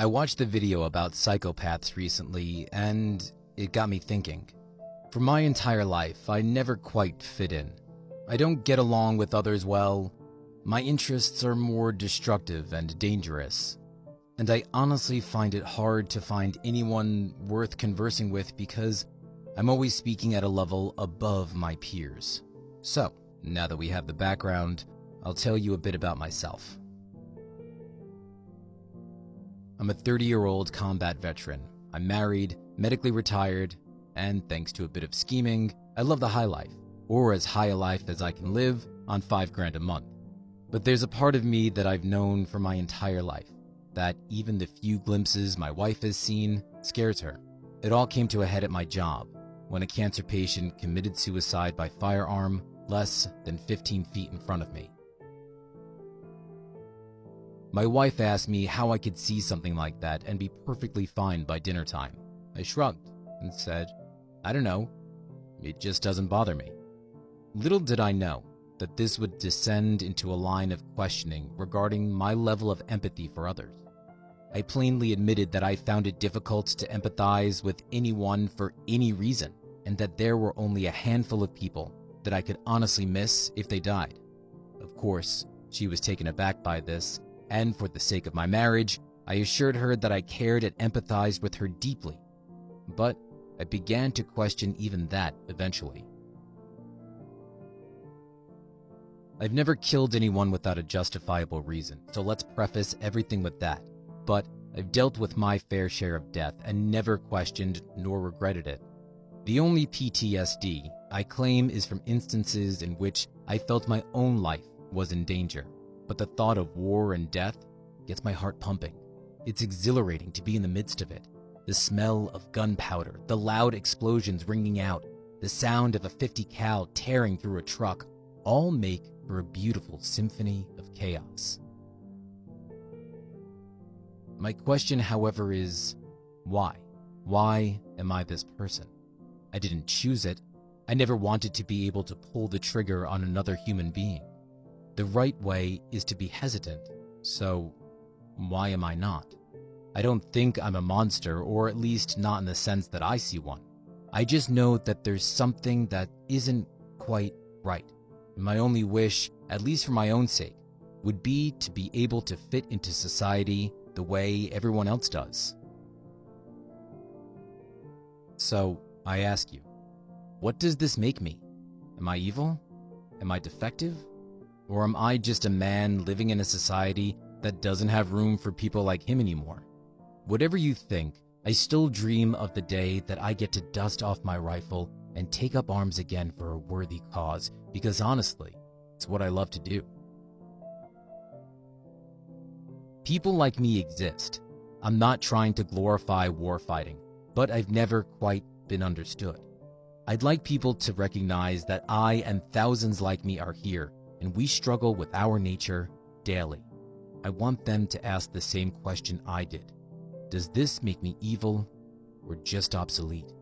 I watched the video about psychopaths recently, and it got me thinking. For my entire life, I never quite fit in. I don't get along with others well. My interests are more destructive and dangerous. And I honestly find it hard to find anyone worth conversing with because I'm always speaking at a level above my peers. So, now that we have the background, I'll tell you a bit about myself. I'm a 30-year-old combat veteran. I'm married, medically retired, and thanks to a bit of scheming, I love the high life, or as high a life as I can live on $5,000 a month. But there's a part of me that I've known for my entire life, that even the few glimpses my wife has seen scares her. It all came to a head at my job, when a cancer patient committed suicide by firearm less than 15 feet in front of me. My wife asked me how I could see something like that and be perfectly fine by dinner time. I shrugged and said, I don't know, it just doesn't bother me. Little did I know that this would descend into a line of questioning regarding my level of empathy for others. I plainly admitted that I found it difficult to empathize with anyone for any reason, and that there were only a handful of people that I could honestly miss if they died. Of course, she was taken aback by this, and for the sake of my marriage, I assured her that I cared and empathized with her deeply. But I began to question even that eventually. I've never killed anyone without a justifiable reason, so let's preface everything with that. But I've dealt with my fair share of death and never questioned nor regretted it. The only PTSD I claim is from instances in which I felt my own life was in danger. But the thought of war and death gets my heart pumping. It's exhilarating to be in the midst of it. The smell of gunpowder, the loud explosions ringing out, the sound of a .50 cal tearing through a truck, all make for a beautiful symphony of chaos. My question, however, is why? Why am I this person? I didn't choose it. I never wanted to be able to pull the trigger on another human being. The right way is to be hesitant, so why am I not? I don't think I'm a monster, or at least not in the sense that I see one. I just know that there's something that isn't quite right. My only wish, at least for my own sake, would be to be able to fit into society the way everyone else does. So, I ask you, what does this make me? Am I evil? Am I defective? Or am I just a man living in a society that doesn't have room for people like him anymore? Whatever you think, I still dream of the day that I get to dust off my rifle and take up arms again for a worthy cause, because honestly, it's what I love to do. People like me exist. I'm not trying to glorify war fighting, but I've never quite been understood. I'd like people to recognize that I and thousands like me are here, and we struggle with our nature daily. I want them to ask the same question I did. Does this make me evil or just obsolete?